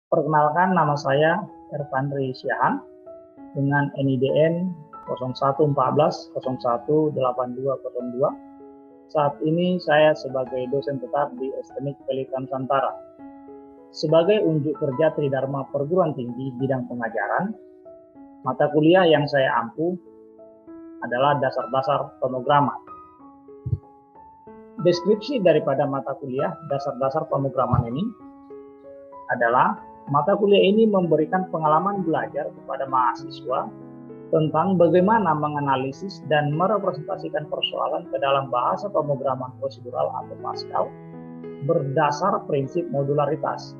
Perkenalkan, nama saya Ervandri Syahan dengan NIDN 0114018202. Saat ini saya sebagai dosen tetap di STMIK Pelita Nusantara. Sebagai unjuk kerja Tridharma Perguruan Tinggi bidang pengajaran, mata kuliah yang saya ampu adalah dasar-dasar pemrograman. Deskripsi daripada mata kuliah dasar-dasar pemrograman ini adalah mata kuliah ini memberikan pengalaman belajar kepada mahasiswa tentang bagaimana menganalisis dan merepresentasikan persoalan ke dalam bahasa pemrograman prosedural atau Pascal berdasar prinsip modularitas,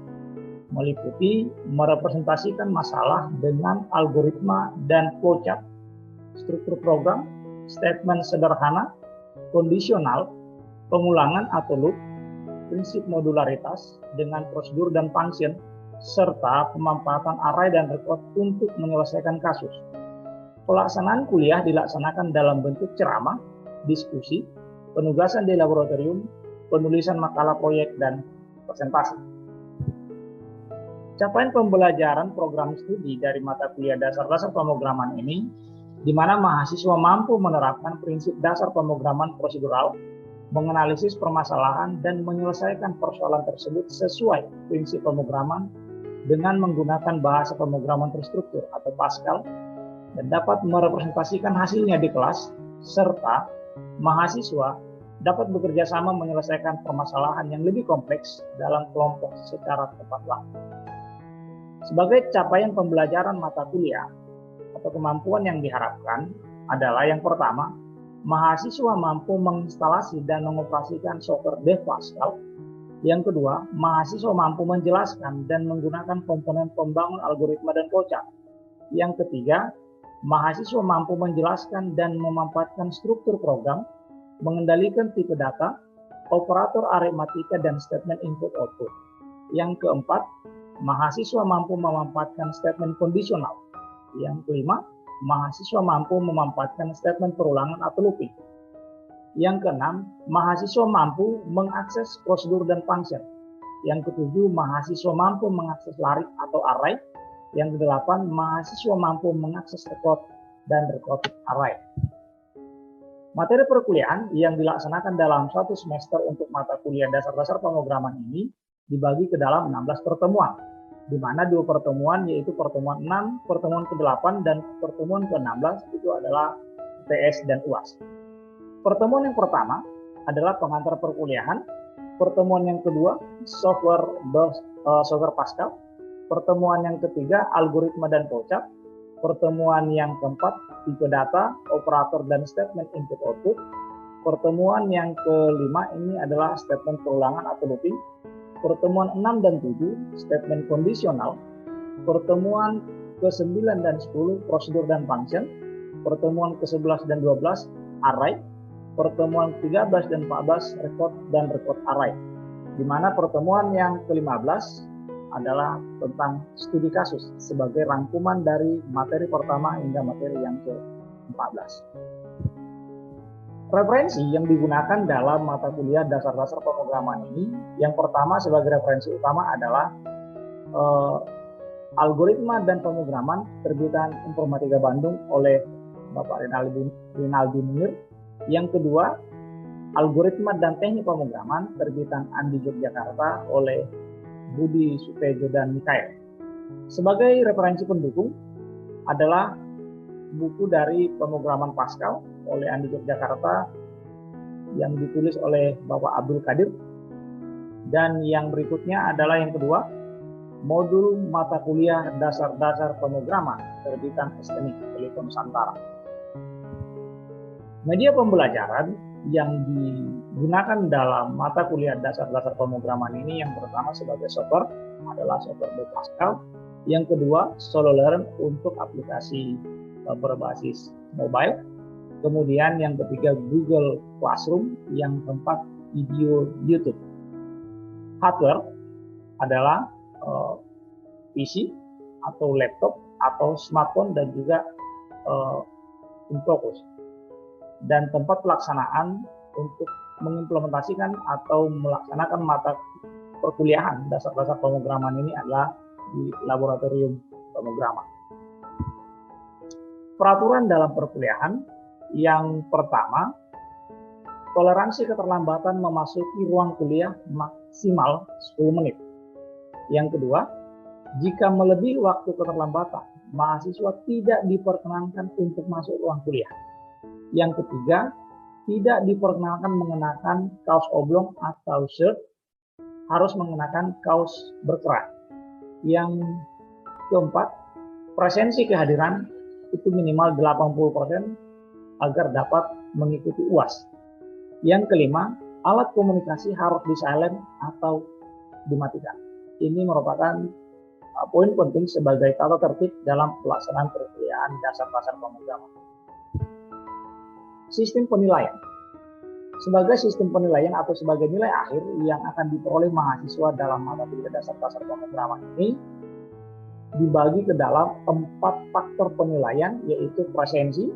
meliputi merepresentasikan masalah dengan algoritma dan flowchart, struktur program, statement sederhana, kondisional, pengulangan atau loop, prinsip modularitas dengan prosedur dan function, serta pemanfaatan array dan record untuk menyelesaikan kasus. Pelaksanaan kuliah dilaksanakan dalam bentuk ceramah, diskusi, penugasan di laboratorium, penulisan makalah proyek, dan presentasi. Capaian pembelajaran program studi dari mata kuliah dasar-dasar pemrograman ini, di mana mahasiswa mampu menerapkan prinsip dasar pemrograman prosedural, menganalisis permasalahan, dan menyelesaikan persoalan tersebut sesuai prinsip pemrograman dengan menggunakan bahasa pemrograman terstruktur atau Pascal, dan dapat merepresentasikan hasilnya di kelas, serta mahasiswa dapat bekerja sama menyelesaikan permasalahan yang lebih kompleks dalam kelompok secara tepat waktu. Sebagai capaian pembelajaran mata kuliah atau kemampuan yang diharapkan adalah yang pertama, mahasiswa mampu menginstalasi dan mengoperasikan software Dev Pascal. Yang kedua, mahasiswa mampu menjelaskan dan menggunakan komponen pembangun algoritma dan flowchart. Yang ketiga, mahasiswa mampu menjelaskan dan memanfaatkan struktur program, mengendalikan tipe data, operator aritmatika, dan statement input-output. Yang keempat, mahasiswa mampu memanfaatkan statement kondisional. Yang kelima, mahasiswa mampu memanfaatkan statement perulangan atau looping. Yang keenam, mahasiswa mampu mengakses prosedur dan function. Yang ketujuh, mahasiswa mampu mengakses larik atau array. Yang kedelapan, mahasiswa mampu mengakses record dan recorded array. Materi perkuliahan yang dilaksanakan dalam satu semester untuk mata kuliah dasar-dasar pemrograman ini dibagi ke dalam 16 pertemuan, di mana 2 pertemuan yaitu pertemuan 6, pertemuan ke-8, dan pertemuan ke-16 itu adalah TS dan UAS. Pertemuan yang pertama adalah pengantar perkuliahan, pertemuan yang kedua software Pascal, pertemuan yang ketiga algoritma dan flowchart, pertemuan yang keempat tipe data, operator, dan statement input-output, pertemuan yang kelima ini adalah statement perulangan atau looping, pertemuan 6 dan 7 statement kondisional, pertemuan ke-9 dan 10 prosedur dan function, pertemuan ke-11 dan 12 array, pertemuan 13 dan 14 record dan record array, di mana pertemuan yang ke-15 adalah tentang studi kasus sebagai rangkuman dari materi pertama hingga materi yang ke-14. Referensi yang digunakan dalam mata kuliah dasar-dasar pemrograman ini, yang pertama sebagai referensi utama adalah Algoritma dan Pemrograman terbitan Informatika Bandung oleh Bapak Rinaldi Munir. Yang kedua, Algoritma dan Teknik Pemrograman terbitan Andi Yogyakarta oleh Budi Sutejo dan Mikael. Sebagai referensi pendukung adalah buku dari Pemrograman Pascal oleh Andi Yogyakarta yang ditulis oleh Bapak Abdul Qadir. Dan yang berikutnya adalah yang kedua, modul mata kuliah dasar-dasar pemrograman terbitan STMIK Pelita Nusantara. Media pembelajaran yang digunakan dalam mata kuliah dasar-dasar pemrograman ini yang pertama sebagai software adalah software Dev Pascal, yang kedua SoloLearn untuk aplikasi berbasis mobile, kemudian yang ketiga Google Classroom, yang keempat video YouTube. Hardware adalah PC atau laptop atau smartphone dan juga Infocus. Dan tempat pelaksanaan untuk mengimplementasikan atau melaksanakan mata perkuliahan dasar-dasar pemrograman ini adalah di laboratorium pemrograman. Peraturan dalam perkuliahan yang pertama, toleransi keterlambatan memasuki ruang kuliah maksimal 10 menit. Yang kedua, jika melebihi waktu keterlambatan, mahasiswa tidak diperkenankan untuk masuk ruang kuliah. Yang ketiga, tidak diperkenankan mengenakan kaos oblong atau shirt, harus mengenakan kaos berkerah. Yang keempat, presensi kehadiran itu minimal 80% agar dapat mengikuti UAS. Yang kelima, alat komunikasi harus di silent atau dimatikan. Ini merupakan poin penting sebagai tata tertib dalam pelaksanaan perkuliahan dasar-dasar pemrograman. Sistem penilaian. Sebagai sistem penilaian atau sebagai nilai akhir yang akan diperoleh mahasiswa dalam mata kuliah dasar-dasar pemrograman ini dibagi ke dalam 4 faktor penilaian, yaitu presensi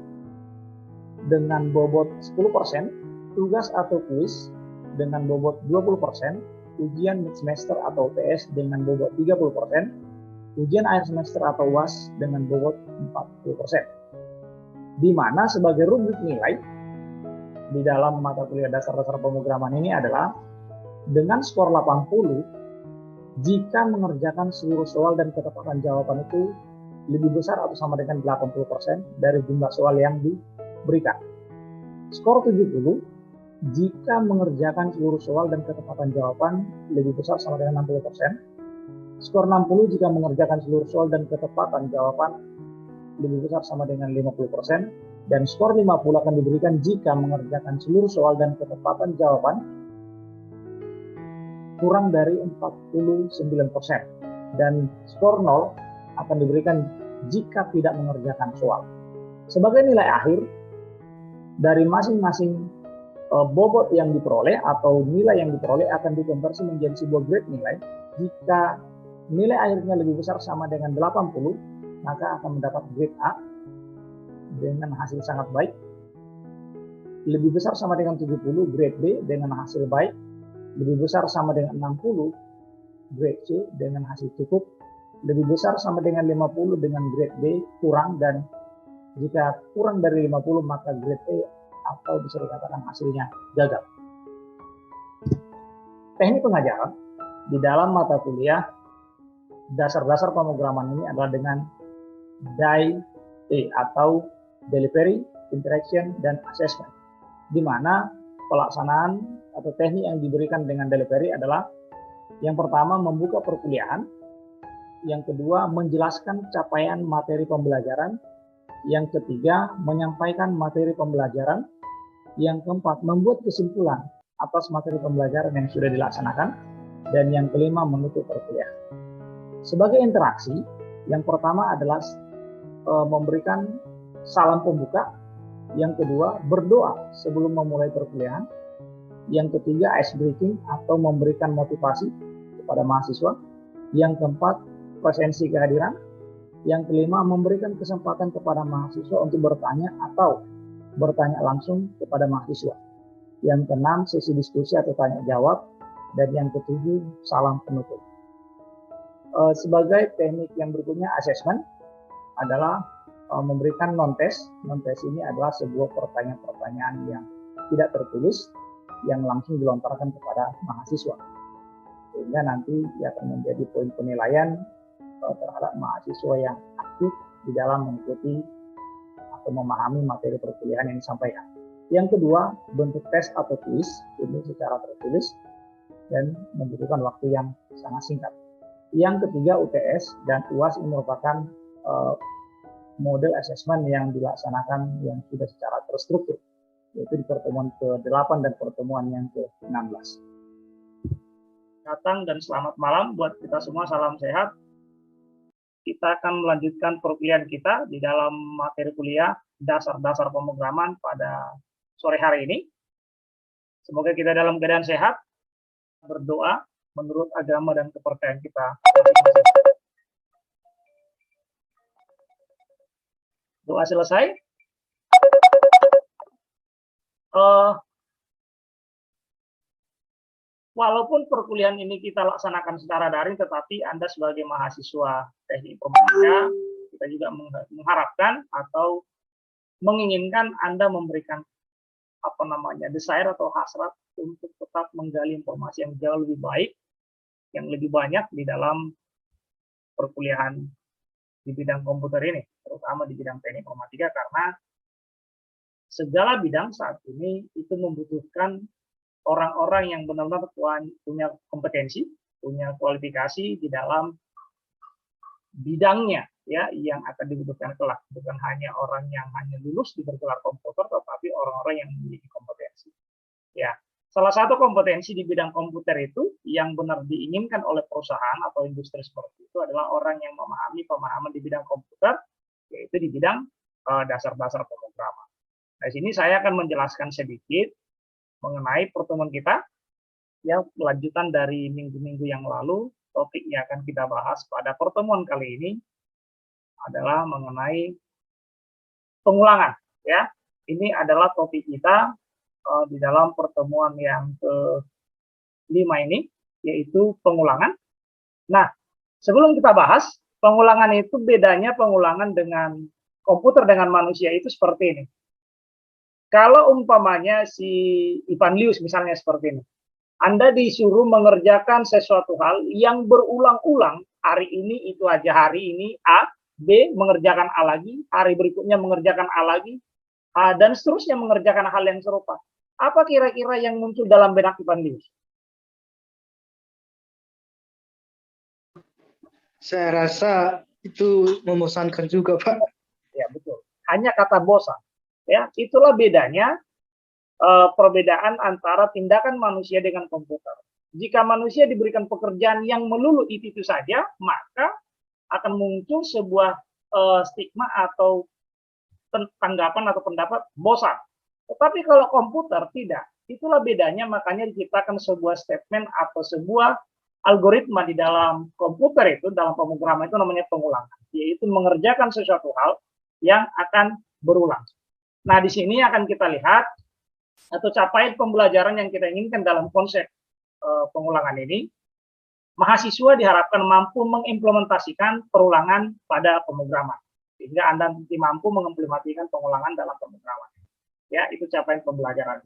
dengan bobot 10%, tugas atau kuis dengan bobot 20%, ujian mid semester atau UTS dengan bobot 30%, ujian akhir semester atau UAS dengan bobot 40%. Di mana sebagai rubrik nilai di dalam mata kuliah dasar-dasar pemrograman ini adalah dengan skor 80 jika mengerjakan seluruh soal dan ketepatan jawaban itu lebih besar atau sama dengan 80% dari jumlah soal yang diberikan. Skor 70 jika mengerjakan seluruh soal dan ketepatan jawaban lebih besar sama dengan 60%. Skor 60 jika mengerjakan seluruh soal dan ketepatan jawaban lebih besar sama dengan 50%, dan skor 50 akan diberikan jika mengerjakan seluruh soal dan ketepatan jawaban kurang dari 49%, dan skor 0 akan diberikan jika tidak mengerjakan soal. Sebagai nilai akhir dari masing-masing bobot yang diperoleh atau nilai yang diperoleh akan dikonversi menjadi sebuah grade nilai. Jika nilai akhirnya lebih besar sama dengan 80, maka akan mendapat grade A dengan hasil sangat baik. Lebih besar sama dengan 70, grade B dengan hasil baik. Lebih besar sama dengan 60, grade C dengan hasil cukup. Lebih besar sama dengan 50 dengan grade B kurang, dan jika kurang dari 50 maka grade E atau bisa dikatakan hasilnya gagal. Teknik pengajaran di dalam mata kuliah dasar-dasar pemrograman ini adalah dengan DIE atau Delivery, Interaction, dan Assessment, di mana pelaksanaan atau teknik yang diberikan dengan delivery adalah yang pertama membuka perkuliahan, yang kedua menjelaskan capaian materi pembelajaran, yang ketiga menyampaikan materi pembelajaran, yang keempat membuat kesimpulan atas materi pembelajaran yang sudah dilaksanakan, dan yang kelima menutup perkuliahan. Sebagai interaksi, yang pertama adalah memberikan salam pembuka, yang kedua berdoa sebelum memulai perkuliahan, yang ketiga ice breaking atau memberikan motivasi kepada mahasiswa, yang keempat presensi kehadiran, yang kelima memberikan kesempatan kepada mahasiswa untuk bertanya atau bertanya langsung kepada mahasiswa, yang keenam sesi diskusi atau tanya jawab, dan yang ketujuh salam penutup. Sebagai teknik yang berikutnya, assessment adalah memberikan non-test. Non-test ini adalah sebuah pertanyaan-pertanyaan yang tidak tertulis yang langsung dilontarkan kepada mahasiswa, sehingga nanti akan menjadi poin penilaian terhadap mahasiswa yang aktif di dalam mengikuti atau memahami materi perkuliahan yang disampaikan. Yang kedua, bentuk tes atau kuis ini secara tertulis dan membutuhkan waktu yang sangat singkat. Yang ketiga, UTS dan UAS ini merupakan model assessment yang dilaksanakan yang sudah secara terstruktur, yaitu di pertemuan ke-8 dan pertemuan yang ke-16. Datang dan selamat malam buat kita semua, salam sehat. Kita akan melanjutkan perkuliahan kita di dalam materi kuliah dasar-dasar pemrograman pada sore hari ini. Semoga kita dalam keadaan sehat, berdoa menurut agama dan kepercayaan kita masing-masing. Doa selesai. walaupun perkuliahan ini kita laksanakan secara daring, tetapi Anda sebagai mahasiswa teknik informatika, kita juga mengharapkan atau menginginkan Anda memberikan desire atau hasrat untuk tetap menggali informasi yang jauh lebih baik, yang lebih banyak di dalam perkuliahan di bidang komputer ini, terutama di bidang teknik informatika, karena segala bidang saat ini itu membutuhkan orang-orang yang benar-benar punya kompetensi, punya kualifikasi di dalam bidangnya, ya, yang akan dibutuhkan kelak. Bukan hanya orang yang hanya lulus di bergelar komputer, tetapi orang-orang yang memiliki kompetensi. Ya, salah satu kompetensi di bidang komputer itu yang benar diinginkan oleh perusahaan atau industri seperti itu adalah orang yang memahami pemahaman di bidang komputer, yaitu di bidang dasar-dasar pemrograman. Nah, di sini saya akan menjelaskan sedikit mengenai pertemuan kita yang kelanjutan dari minggu-minggu yang lalu. Topik yang akan kita bahas pada pertemuan kali ini adalah mengenai pengulangan, ya. Ini adalah topik kita di dalam pertemuan yang ke-5 ini, yaitu pengulangan. Nah, sebelum kita bahas, pengulangan itu bedanya pengulangan dengan komputer dengan manusia itu seperti ini. Kalau umpamanya si Ivan Lius misalnya seperti ini, Anda disuruh mengerjakan sesuatu hal yang berulang-ulang, hari ini itu aja, hari ini A, B mengerjakan A lagi, hari berikutnya mengerjakan A lagi, A, dan seterusnya mengerjakan hal yang serupa. Apa kira-kira yang muncul dalam benak Ivan Lius? Saya rasa itu membosankan juga, Pak. Ya, betul. Hanya kata bosan. Ya, itulah bedanya perbedaan antara tindakan manusia dengan komputer. Jika manusia diberikan pekerjaan yang melulu itu saja, maka akan muncul sebuah stigma atau tanggapan atau pendapat bosan. Tetapi kalau komputer tidak, itulah bedanya, makanya diciptakan sebuah statement atau sebuah algoritma di dalam komputer itu, dalam pemrograman itu namanya pengulangan, yaitu mengerjakan sesuatu hal yang akan berulang. Nah, di sini akan kita lihat atau capaian pembelajaran yang kita inginkan dalam konsep pengulangan ini. Mahasiswa diharapkan mampu mengimplementasikan perulangan pada pemrograman, sehingga Anda nanti mampu mengimplementasikan pengulangan dalam pemrograman. Ya, itu capaian pembelajaran.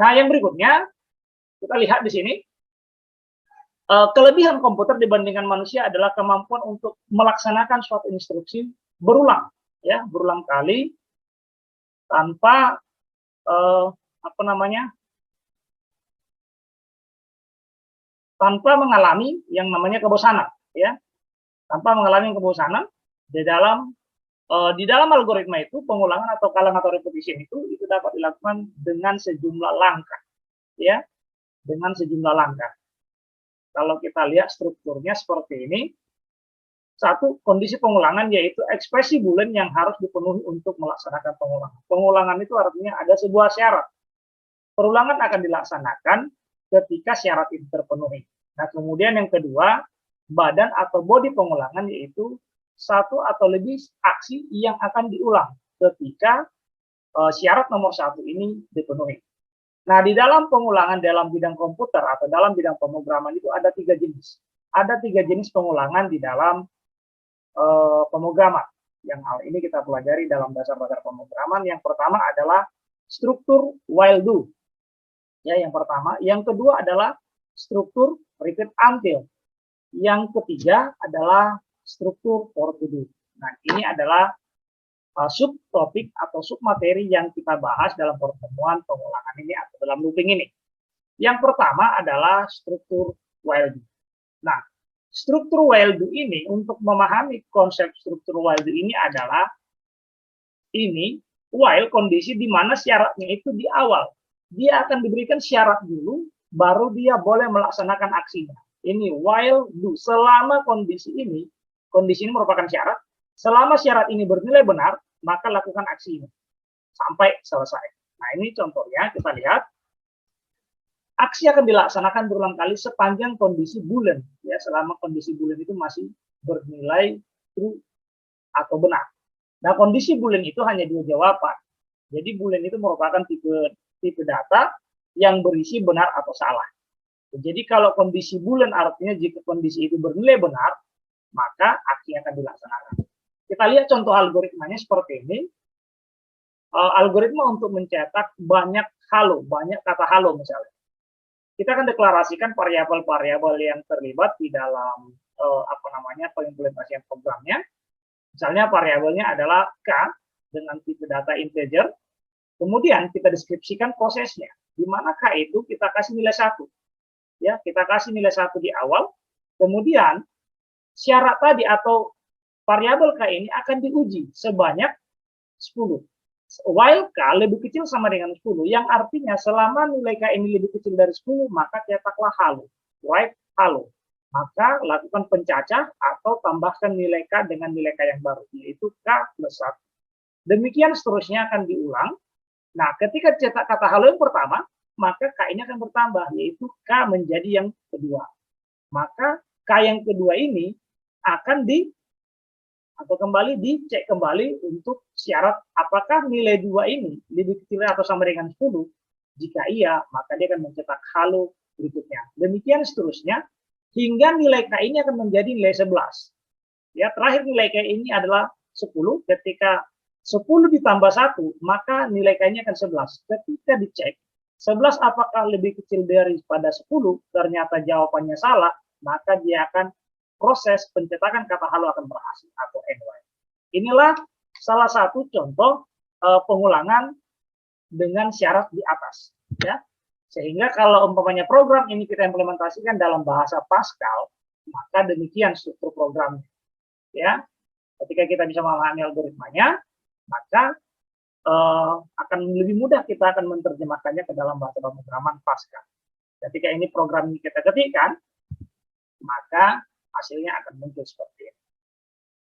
Nah, yang berikutnya kita lihat di sini, kelebihan komputer dibandingkan manusia adalah kemampuan untuk melaksanakan suatu instruksi berulang, ya, berulang kali tanpa tanpa mengalami yang namanya kebosanan, ya, tanpa mengalami kebosanan di dalam algoritma itu. Pengulangan atau calling atau repetition itu dapat dilakukan dengan sejumlah langkah, ya, dengan sejumlah langkah. Kalau kita lihat strukturnya seperti ini. Satu, kondisi pengulangan yaitu ekspresi boolean yang harus dipenuhi untuk melaksanakan pengulangan. Pengulangan itu artinya ada sebuah syarat. Perulangan akan dilaksanakan ketika syarat itu terpenuhi. Nah, kemudian yang kedua, badan atau bodi pengulangan yaitu satu atau lebih aksi yang akan diulang ketika syarat nomor 1 ini dipenuhi. Nah, di dalam pengulangan dalam bidang komputer atau dalam bidang pemrograman itu ada 3 jenis. Ada 3 jenis pengulangan di dalam pemrograman. Yang hal ini kita pelajari dalam dasar-dasar pemrograman. Yang pertama adalah struktur while do. Ya, yang pertama. Yang kedua adalah struktur repeat until. Yang ketiga adalah struktur for to do. Nah, ini adalah subtopik atau submateri yang kita bahas dalam pertemuan pengulangan ini atau dalam looping ini. Yang pertama adalah struktur while do. Nah, struktur while do ini, untuk memahami konsep struktur while do ini adalah ini while kondisi di mana syaratnya itu di awal. Dia akan diberikan syarat dulu, baru dia boleh melaksanakan aksinya. Ini while do. Selama kondisi ini merupakan syarat. Selama syarat ini bernilai benar, maka lakukan aksinya sampai selesai. Nah, ini contohnya kita lihat. Aksi akan dilaksanakan berulang kali sepanjang kondisi boolean, ya, selama kondisi boolean itu masih bernilai true atau benar. Nah, kondisi boolean itu hanya 2 jawaban. Jadi boolean itu merupakan tipe data yang berisi benar atau salah. Jadi kalau kondisi boolean artinya jika kondisi itu bernilai benar, maka aksi akan dilaksanakan. Kita lihat contoh algoritmanya seperti ini. Algoritma untuk mencetak banyak kata halo misalnya. Kita akan deklarasikan variabel-variabel yang terlibat di dalam pengimplementasian programnya. Misalnya variabelnya adalah k dengan tipe data integer. Kemudian kita deskripsikan prosesnya. Di mana k itu kita kasih nilai 1. Ya, kita kasih nilai 1 di awal. Kemudian syarat tadi atau variabel k ini akan diuji sebanyak 10. While k lebih kecil sama dengan 10, yang artinya selama nilai k ini lebih kecil dari 10, maka cetaklah halo, write halo. Maka lakukan pencacah atau tambahkan nilai k dengan nilai k yang baru, yaitu k plus 1. Demikian seterusnya akan diulang. Nah, ketika cetak kata halo yang pertama, maka k ini akan bertambah, yaitu k menjadi yang kedua. Maka k yang kedua ini akan kembali dicek kembali untuk syarat apakah nilai 2 ini lebih kecil atau sama dengan 10. Jika iya, maka dia akan mencetak halo berikutnya. Demikian seterusnya, hingga nilai k ini akan menjadi nilai 11. Ya, terakhir nilai k ini adalah 10. Ketika 10 ditambah 1, maka nilai k ini akan 11. Ketika dicek, 11 apakah lebih kecil daripada 10, ternyata jawabannya salah, maka dia akan proses pencetakan kata halo akan berhasil atau NY. Inilah salah satu contoh pengulangan dengan syarat di atas, ya. Sehingga kalau umpamanya program ini kita implementasikan dalam bahasa Pascal, maka demikian struktur programnya, ya. Ketika kita bisa memahami algoritmanya, maka akan lebih mudah kita akan menerjemahkannya ke dalam bahasa pemrograman Pascal. Ketika ini program ini kita ketikkan, maka hasilnya akan muncul seperti ini.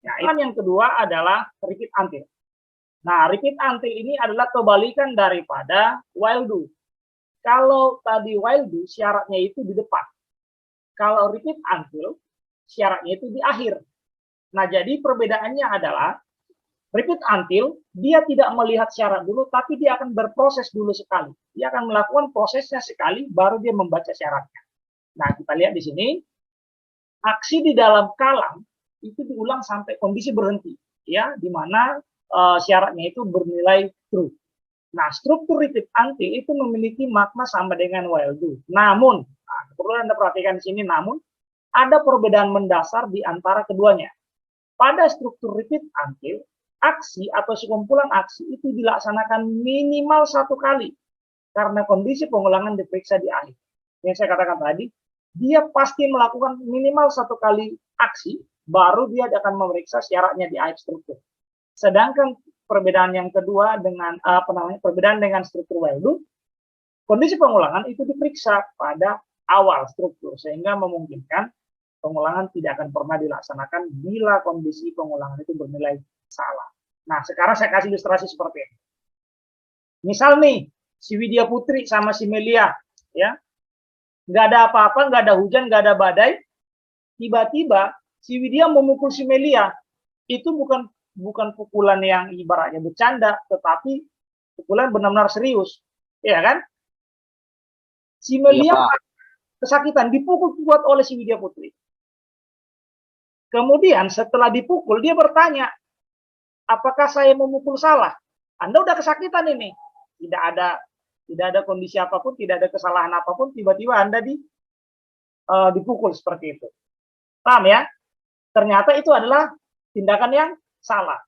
Nah, yang kedua adalah repeat until. Nah, repeat until ini adalah kebalikan daripada while do. Kalau tadi while do syaratnya itu di depan. Kalau repeat until syaratnya itu di akhir. Nah, jadi perbedaannya adalah repeat until dia tidak melihat syarat dulu, tapi dia akan berproses dulu sekali. Dia akan melakukan prosesnya sekali, baru dia membaca syaratnya. Nah, kita lihat di sini. Aksi di dalam kalang itu diulang sampai kondisi berhenti, ya, di mana syaratnya itu bernilai true. Nah, struktur repeat until itu memiliki makna sama dengan while do. Namun, perlu Anda perhatikan di sini, namun ada perbedaan mendasar di antara keduanya. Pada struktur repeat until, aksi atau sekumpulan aksi itu dilaksanakan minimal 1 kali karena kondisi pengulangan diperiksa di akhir. Yang saya katakan tadi, dia pasti melakukan minimal 1 kali aksi, baru dia akan memeriksa syaratnya di akhir struktur. Sedangkan perbedaan yang kedua dengan perbedaan dengan struktur while do, kondisi pengulangan itu diperiksa pada awal struktur, sehingga memungkinkan pengulangan tidak akan pernah dilaksanakan bila kondisi pengulangan itu bernilai salah. Nah, sekarang saya kasih ilustrasi seperti ini. Misal nih, si Widya Putri sama si Melia, ya, nggak ada apa-apa, nggak ada hujan, nggak ada badai, tiba-tiba si Widya memukul si Melia. Itu bukan pukulan yang ibaratnya bercanda, tetapi pukulan benar-benar serius, ya kan? Si Melia kesakitan, dipukul kuat oleh si Widya Putri. Kemudian setelah dipukul, dia bertanya, apakah saya memukul salah? Anda udah kesakitan ini, tidak ada kondisi apapun, tidak ada kesalahan apapun, tiba-tiba Anda dipukul seperti itu. Paham ya? Ternyata itu adalah tindakan yang salah.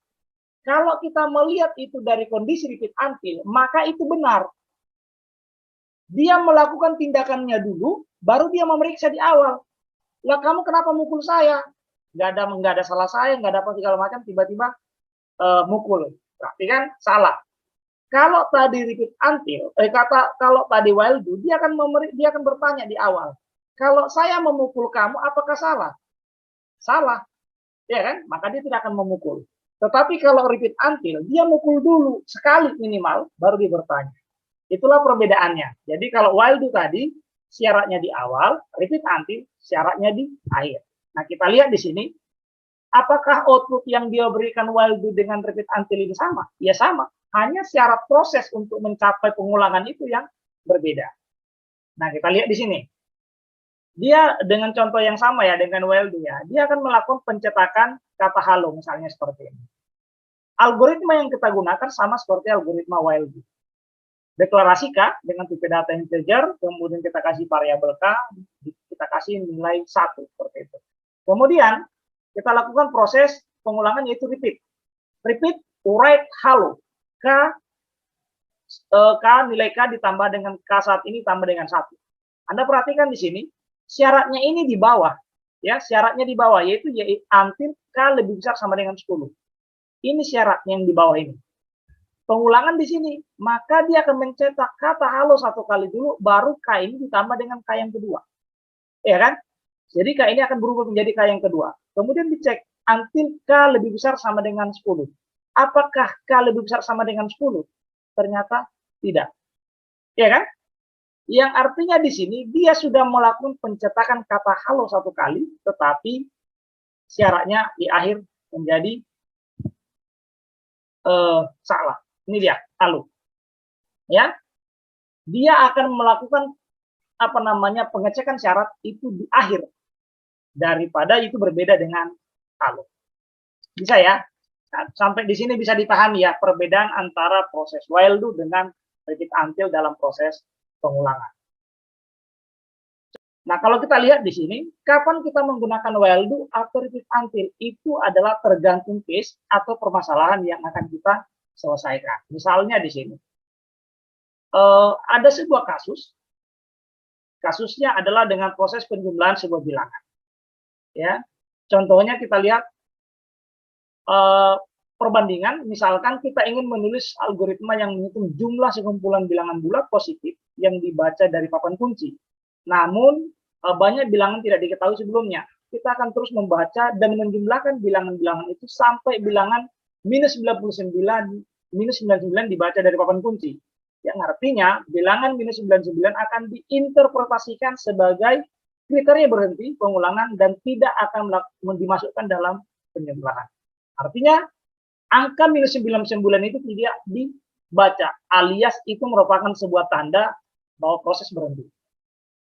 Kalau kita melihat itu dari kondisi repeat until, maka itu benar. Dia melakukan tindakannya dulu, baru dia memeriksa di awal. Lah, kamu kenapa mukul saya? Nggak ada salah saya, nggak ada apa segala macam, tiba-tiba mukul. Berarti kan salah. Kalau tadi repeat until, kalau tadi while do, dia akan bertanya di awal. Kalau saya memukul kamu, apakah salah? Salah, ya kan? Maka dia tidak akan memukul. Tetapi kalau repeat until, dia mukul dulu sekali minimal, baru dia bertanya. Itulah perbedaannya. Jadi kalau while do tadi syaratnya di awal, repeat until syaratnya di akhir. Nah, kita lihat di sini, apakah output yang dia berikan while do dengan repeat until ini sama? Ya sama. Hanya syarat proses untuk mencapai pengulangan itu yang berbeda. Nah, kita lihat di sini. Dia dengan contoh yang sama ya, dengan while do ya, dia akan melakukan pencetakan kata halo misalnya seperti ini. Algoritma yang kita gunakan sama seperti algoritma while do. Deklarasi K dengan tipe data integer, kemudian kita kasih variabel K, kita kasih nilai 1 seperti itu. Kemudian kita lakukan proses pengulangan yaitu repeat. Repeat write halo. K nilai K ditambah dengan K saat ini tambah dengan 1. Anda perhatikan di sini, syaratnya ini di bawah. Ya, syaratnya di bawah yaitu until K lebih besar sama dengan 10. Ini syaratnya yang di bawah ini. Pengulangan di sini, maka dia akan mencetak kata halo 1 kali dulu, baru K ini ditambah dengan K yang kedua. Ya kan? Jadi K ini akan berubah menjadi K yang kedua. Kemudian dicek, until K lebih besar sama dengan 10. Apakah K lebih besar sama dengan 10? Ternyata tidak. Ya kan? Yang artinya di sini, dia sudah melakukan pencetakan kata halo 1 kali, tetapi syaratnya di akhir menjadi salah. Ini dia, halo. Ya, dia akan melakukan pengecekan syarat itu di akhir daripada itu berbeda dengan halo. Bisa ya? Nah, sampai di sini bisa dipahami ya perbedaan antara proses while do dengan repeat until dalam proses pengulangan. Nah, kalau kita lihat di sini, kapan kita menggunakan while do atau repeat until itu adalah tergantung case atau permasalahan yang akan kita selesaikan. Misalnya di sini, ada sebuah kasus, kasusnya adalah dengan proses penjumlahan sebuah bilangan. Ya, contohnya kita lihat perbandingan, misalkan kita ingin menulis algoritma yang menghitung jumlah sekumpulan bilangan bulat positif yang dibaca dari papan kunci. Namun, banyak bilangan tidak diketahui sebelumnya. Kita akan terus membaca dan menjumlahkan bilangan-bilangan itu sampai bilangan minus 99 dibaca dari papan kunci. Yang artinya, bilangan minus 99 akan diinterpretasikan sebagai kriteria berhenti pengulangan dan tidak akan dimasukkan dalam penjumlahan. Artinya, angka minus 99 itu tidak dibaca, alias itu merupakan sebuah tanda bahwa proses berhenti.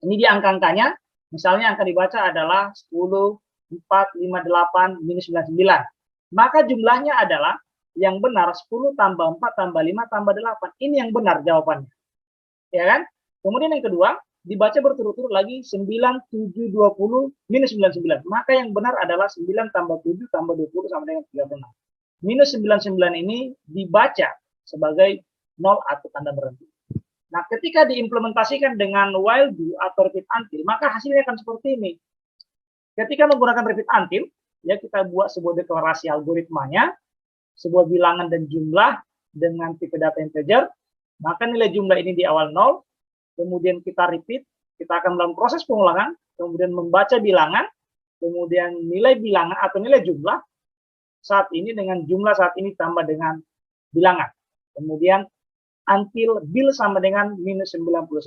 Ini dia angka-angkanya, misalnya angka dibaca adalah 10, 4, 5, 8, minus 99. Maka jumlahnya adalah yang benar 10 tambah 4 tambah 5 tambah 8. Ini yang benar jawabannya. Ya kan? Kemudian yang kedua, dibaca berturut-turut lagi 9, 7, 20, minus 99. Maka yang benar adalah 9 tambah 7 tambah 20 sama dengan 36. Minus 99 ini dibaca sebagai 0 atau tanda berhenti. Nah, ketika diimplementasikan dengan while do atau repeat until, maka hasilnya akan seperti ini. Ketika menggunakan repeat until, ya kita buat sebuah deklarasi algoritmanya, sebuah bilangan dan jumlah dengan tipe data integer, maka nilai jumlah ini di awal 0, kemudian kita repeat, kita akan melakukan proses pengulangan, kemudian membaca bilangan, kemudian nilai bilangan atau nilai jumlah saat ini dengan jumlah saat ini tambah dengan bilangan. Kemudian until bil sama dengan minus 99.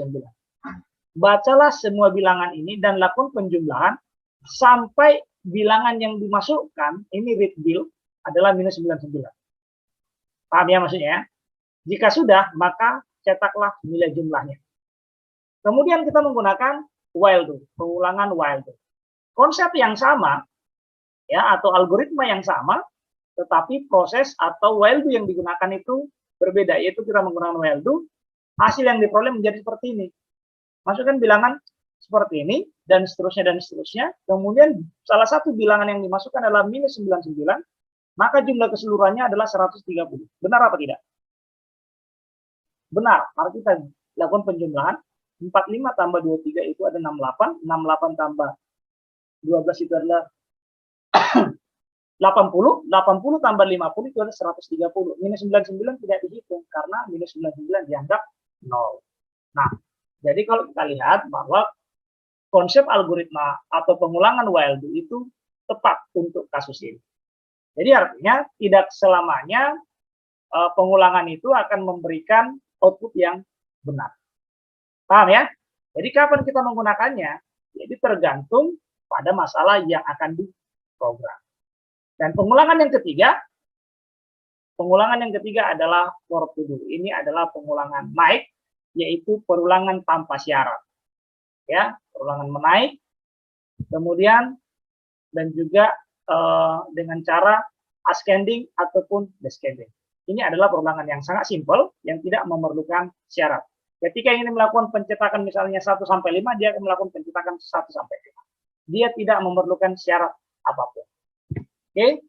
Bacalah semua bilangan ini dan lakukan penjumlahan sampai bilangan yang dimasukkan, ini read bil, adalah minus 99. Paham ya maksudnya? Jika sudah, maka cetaklah nilai jumlahnya. Kemudian kita menggunakan while do, pengulangan while do. Konsep yang sama, ya atau algoritma yang sama, tetapi proses atau while do yang digunakan itu berbeda, yaitu kita menggunakan while do, hasil yang diperoleh menjadi seperti ini. Masukkan bilangan seperti ini, dan seterusnya, kemudian salah satu bilangan yang dimasukkan adalah minus 99, maka jumlah keseluruhannya adalah 130. Benar apa tidak? Benar, mari kita lakukan penjumlahan, 45 tambah 23 itu ada 68, 68 tambah 12 itu adalah 80, 80 tambah 50 itu ada 130. Minus 99 tidak dihitung karena minus 99 dianggap 0. Nah, jadi kalau kita lihat bahwa konsep algoritma atau pengulangan while do itu tepat untuk kasus ini. Jadi artinya tidak selamanya pengulangan itu akan memberikan output yang benar. Paham ya? Jadi kapan kita menggunakannya? Jadi tergantung pada masalah yang akan diprogram. Dan pengulangan yang ketiga adalah for to do. Ini adalah pengulangan naik, yaitu perulangan tanpa syarat. Ya, perulangan menaik Kemudian dan juga dengan cara ascending ataupun descending. Ini adalah perulangan yang sangat simpel yang tidak memerlukan syarat. Ketika ingin melakukan pencetakan misalnya 1 sampai 5, dia akan melakukan pencetakan 1 sampai 5. Dia tidak memerlukan syarat apapun. Oke.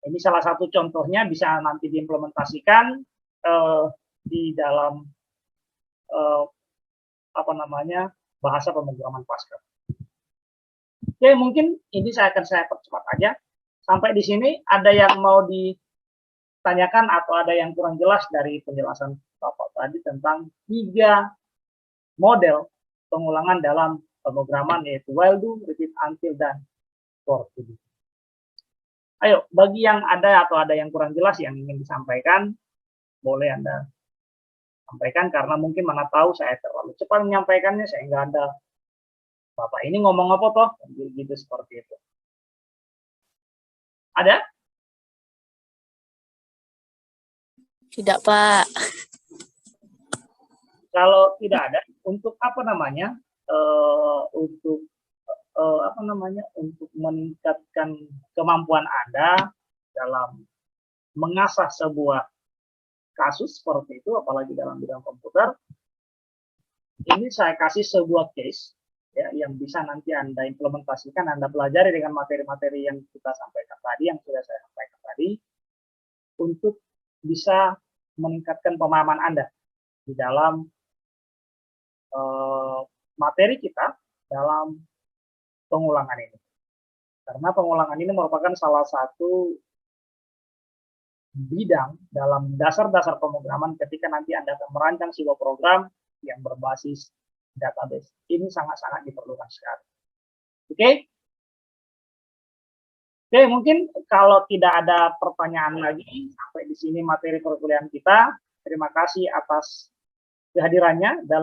Ini salah satu contohnya bisa nanti diimplementasikan di dalam bahasa pemrograman Pascal. Oke, mungkin ini saya percepat aja. Sampai di sini ada yang mau ditanyakan atau ada yang kurang jelas dari penjelasan Bapak tadi tentang 3 model pengulangan dalam pemrograman, yaitu while do, repeat until, dan for to do. Ayo, bagi yang ada atau ada yang kurang jelas yang ingin disampaikan, boleh Anda sampaikan, karena mungkin mana tahu saya terlalu cepat menyampaikannya sehingga Anda, Bapak ini ngomong apa toh, gitu seperti itu. Ada? Tidak, Pak. Kalau tidak ada, untuk untuk meningkatkan kemampuan Anda dalam mengasah sebuah kasus seperti itu, apalagi dalam bidang komputer, ini saya kasih sebuah case ya, yang bisa nanti Anda implementasikan, Anda pelajari dengan materi-materi yang kita sampaikan tadi, yang sudah saya sampaikan tadi, untuk bisa meningkatkan pemahaman Anda di dalam materi kita dalam pengulangan ini. Karena pengulangan ini merupakan salah satu bidang dalam dasar-dasar pemrograman ketika nanti Anda akan merancang sebuah program yang berbasis database. Ini sangat-sangat diperlukan sekali. Oke? Oke, mungkin kalau tidak ada pertanyaan lagi, sampai di sini materi perkuliahan kita. Terima kasih atas kehadirannya.